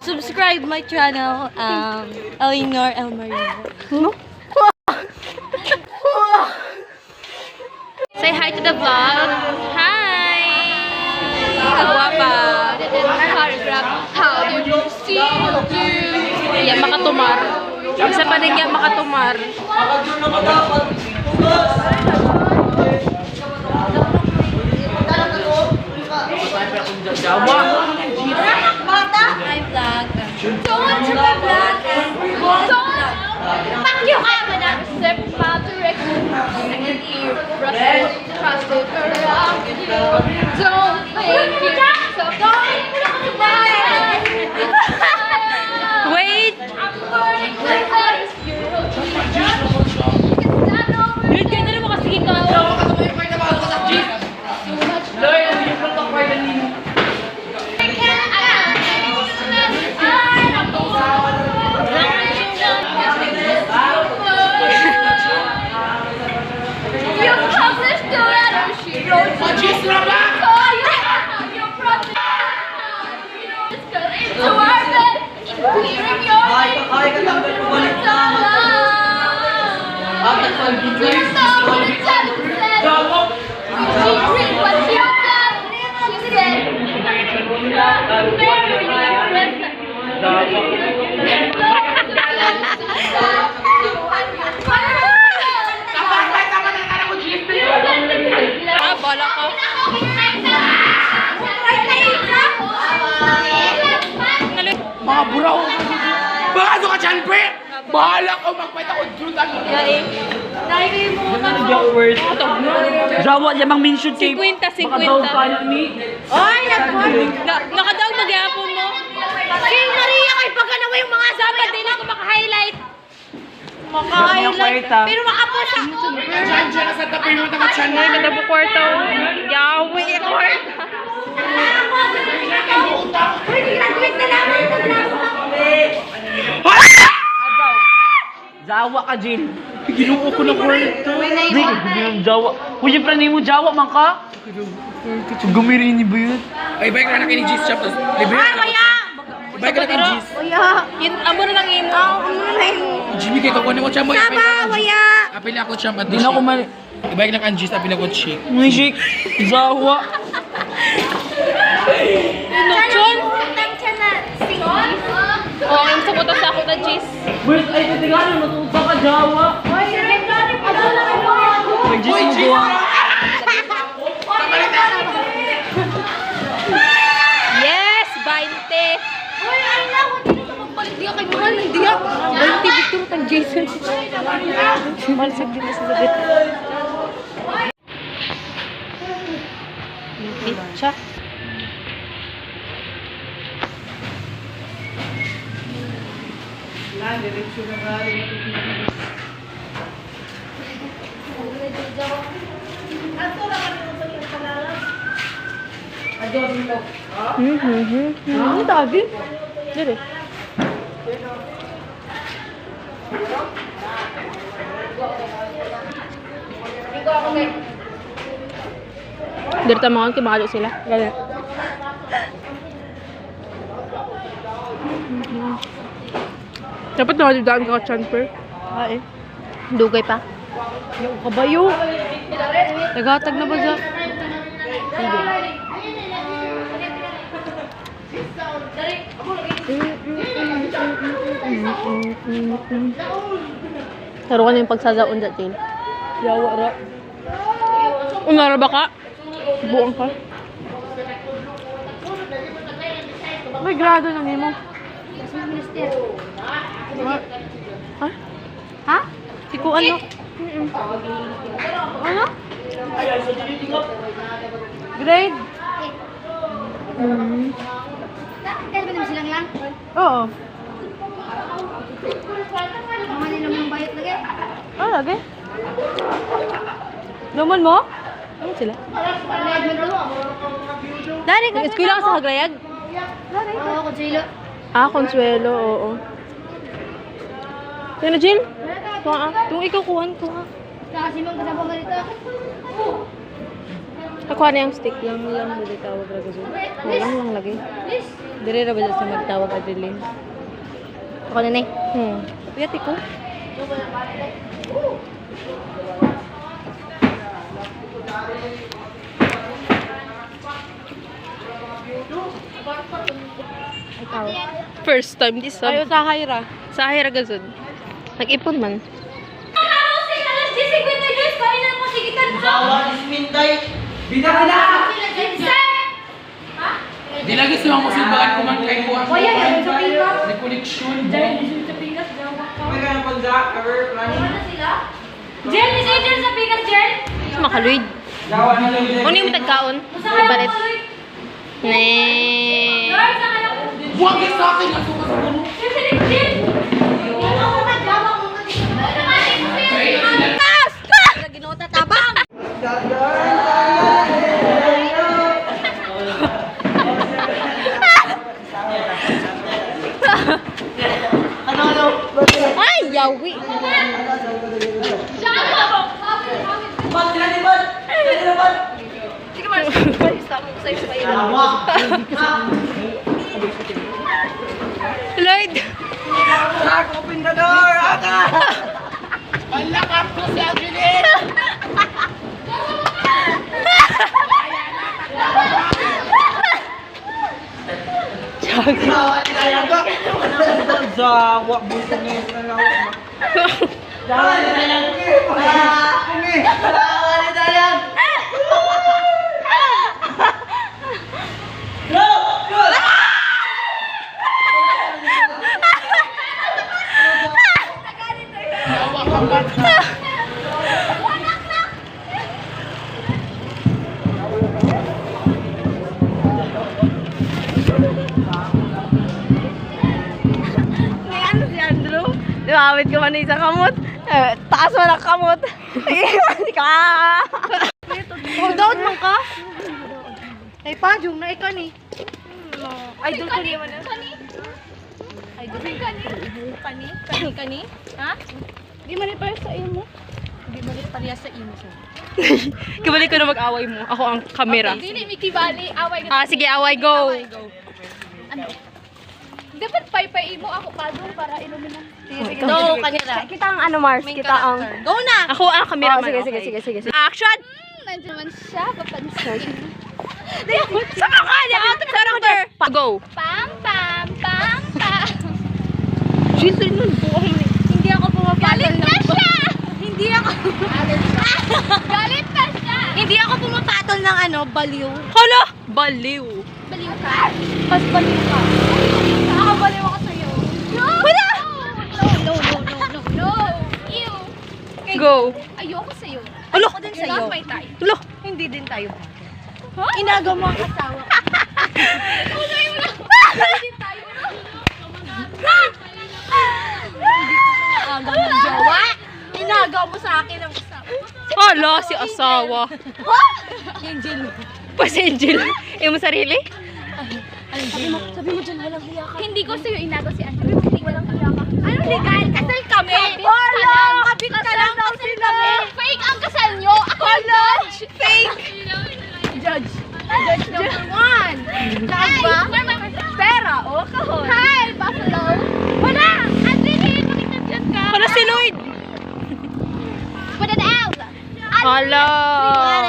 Subscribe my channel, Eleanor El Marino. Say hi to the vlog. Hi! Kagwapa. How do you see you? Yan makatumar. Isa pa rin yan makatumar. Jawa! My vlog. Don't to my vlog. Don't! Fuck you, I'm an accept my direction. Second ear, trust it around you. Don't make it so wait! I'm burning the heart. Wait, kayo na naman kasi ikaw. Bala ka. Mga buraw! Baka ano ka dyan, pre? Bahala ka, magpahit ako dun. Dahil mo Jawa, yamang mention kay... 50. Ay, Nakadaog mag-iapon mo. Si Maria kay pagka nawa yung mga sabat din ako maka-highlight. Maka-highlight. Pero makapost ako. dyan na sa tabi mo na ka dyan. Kadabo kwarta. Yawi kwarta. Uy, graduate na naman. Jawa ka, Jill. Ginuo ko na kwarta. Jawa. Uy, yung pranay mo, Jawa, man ka? Gumirini ba yun? Ay, bike na kayo ni G's shop. Libre na Waya! Bike na kayo ni G's. Waya! Amo na lang imo. Amo na lang imo. Jimmy, kayo kukunin mo champ. Tama, waya! Apil ako champ at di na ako man... Ibalik na kang G's, apil ako shake. May shake. Jawa. Ano, Chon? Oo, yung sabuta sa ako na G's. Wait, ay, titingnan mo, matuto ka, Jawa. Uy, May G's mo buha. yes, 20. Uy, ay na, hindi na magpalit. Di ka kay Mahal. Hindi ka. 20, Victor, kang Jason. Malsag din na sa sabit. Pizza. Ang dami. Dire. Dire tamakan kimalo sila. Ganun. Dapat nakadudaan ka champer. Ay. Dugay pa. Yung kabayo. Nagatag na ba siya? Hindi. Taro ka na yung pagsasaon dyan, Jill. Yawa ra. Unara ba ka? Buang ka. May grado na mo. Ha? Ha? Siku ano? Ano? Grade? Kaya ba naman silang lang? Oo. Mga nila mong bayot lagi. Ah, lagi? Naman mo? Ano sila? Bayad mo to? Dari, nag-eskwela ka sa Haglayag? Oo, kutsilo. Ah, Consuelo, oo. Sino, Jill? Kuha ka. Tung ikaw kuhan, kuha. Kasi mong kasama ka dito. Ako ano yung stick lang dili tawag ra gud. Lang lagi. Dire ra ba sa magtawag adili. Ako na eh. Piyati ko. Ikaw. First time this one. Ayo sa Hayra. Sa Hayra gazud. Nag-ipon man. Di lagi silang musimbahan ko man kay Kuha. Kuya, yung sa pikas. May connection. Jen, is Angel sa pikas, Jen? Makaluid. Ano yung tagkaon? Ibalit. Nee. Buwag ka sa akin! Ako ka sa puno. Ginota tabang! Ay, yawi. Sige, Mars. Stop mo sa'yo sa kayo. Lloyd. Open the door! Aka! Malakap ko si Angeline! Zawa, buto niya sa lawa. Zawa ni Dayang! Zawa ni Dayang! Go! Go! Ano si Andrew? Dumawit ka man sa kamot. Taas mo ng kamot. Hindi ka. Hold on man ka. Ay pa, yung na ikaw ni. Idol ko niya man. Idol ko kani. Kani? Ha? Di man ni para sa imo. Di man ni para sa imo sa. Kabalik ko na mag-away mo. Ako ang kamera. Dili, Mickey Valley. Away Ah, sige, away, go. Ano? Dapat pay-pay mo ako padong para inumin na. Go, kanira. Kita ang ano, Mars. Kita ang... Go na! Ako ang kamera man. Sige. Action! Nandiyan naman siya, papansin. Sama ka! Di out of character! Go! Pam, pam, pam, pam. Jesus, nun. Buong mo. Hindi ako pumapatol Galit na siya! Hindi ako... Galit na siya! Hindi ako pumapatol ng ano, baliw. Hala! Baliw. Baliw ka? Mas baliw ka. Ako baliw ako sa'yo. No! Wala! No! Ew! Go! Ayoko sa'yo. Alo! Ako din sa'yo. Not my type. Alo! Hindi din tayo. Huh? Inaga mo ang asawa. Kulay mo lang. Hindi tayo. Inaga mo jowa. Inaga mo sa akin ang asawa. Hala, si asawa. Angel. Pas Angel. Yung mo sarili? Sabi mo dyan, walang hiya ka. Hindi ko sa'yo inago si Andrew. Hindi walang hiya ka. Ano legal? Kasal kami. Wala! Kabit ka lang daw sila. Fake ang kasal nyo. Ako ang judge. Fake! Judge number one. Saan ba? Pera. O, kahon. Hi, Buffalo. Wala. Andrew, bakit nandyan ka? Hala si Lloyd. Put it out. Hala.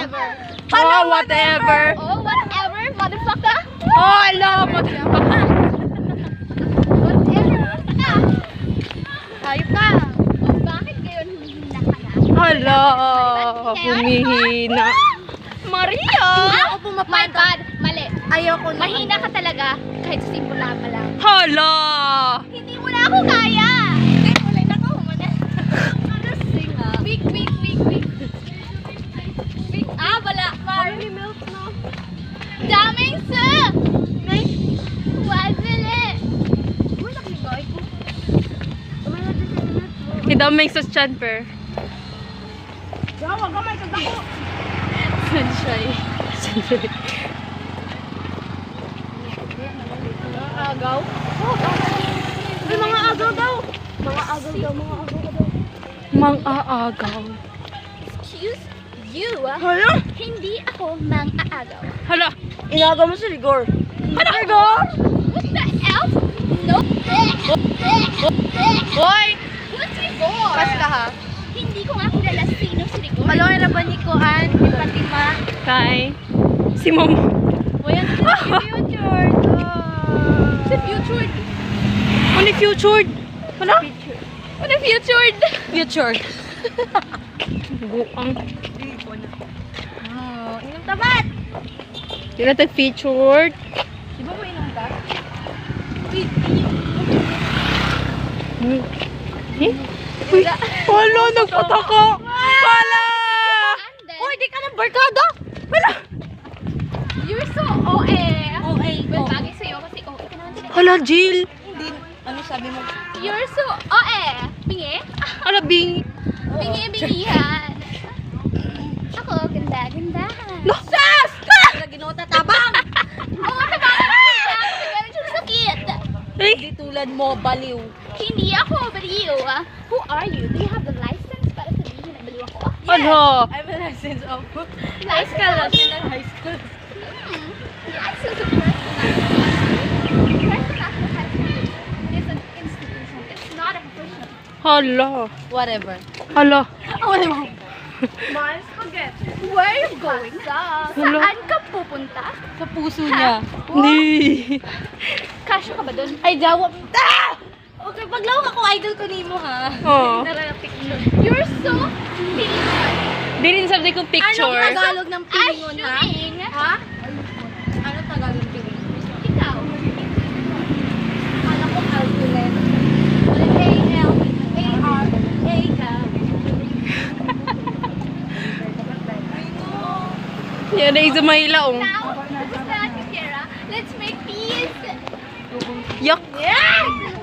Whatever. Oh, whatever. Oh, whatever, motherfucker. Oh, hala. Motherfucker. Whatever. Hayop ka. Oh, bakit ngayon humihina ka na? Hala. Humihina. Maria. Ako pumapatol. My God, mali. Ayoko na. Mahina ka talaga kahit sa simula pa lang. Hala. Hindi mo na ako kaya. Kahit wala na ako, humana. Kasi nga. Big. Ah, wala. Marry milk na. Daming sa. Wazili. Wala kang guy ko. Idaming sa chamber. Gawa, gamay ka dako. Sunshine. Agaw? Ay, mga agaw daw. Mga agaw. Excuse you. Hala? Hindi ako mang-aagaw. Hala? Inaga mo si Rigor. Ano? Rigor? What the else? No. Hoy! What's Rigor? Basta ha? Hindi ko nga kilala sino si Rigor. Halo, era ba ni Kuan? Ni Fatima? Kay? Si Mom. O yan, si Future. Si Future. Ano Future? Ano? Ano Future? Future. Buang. Oh, inom tabat. Yun na featured. Di ba mo inom ka? Uy, wala, nagpataka. Wala! Uy, di ka ng barkada. Wala. You're so OA. OA. Well, bagay sa'yo kasi OA ka naman din. Hala, Jill. Hindi. Ano sabi mo? You're so OA. Bingi? Hala, Bing. Bingi-bingihan. Ako, ganda-gandahan. No. Sus! Hala, ginota tabang. Oo, tabangan na yan. Kasi meron siyang sakit. Hindi tulad mo, baliw. Hindi ako baliw. Who are you? Do you have the license para sabihin na baliw ako? Ano? I'm a license of License of high school. License of personality. Personality high school is an institution. It's not a profession. Hala. Whatever. Hala. Where are you going? Saan ka pupunta? Sa puso niya. Ni. Kasya ka ba dun? Ay, jawa. Ah! Okay, paglawak ako, idol ko nimo ha. Oh. You're so pilingon. Di rin sabi kong picture. Anong Tagalog ng pilingon ha? Assuming. Ha? Ano Tagalog ng pilingon? Ikaw. Alam ko calculate. Yan na isa mahilaong. Now, this is not Kira. Let's make peace. Yak. Yeah!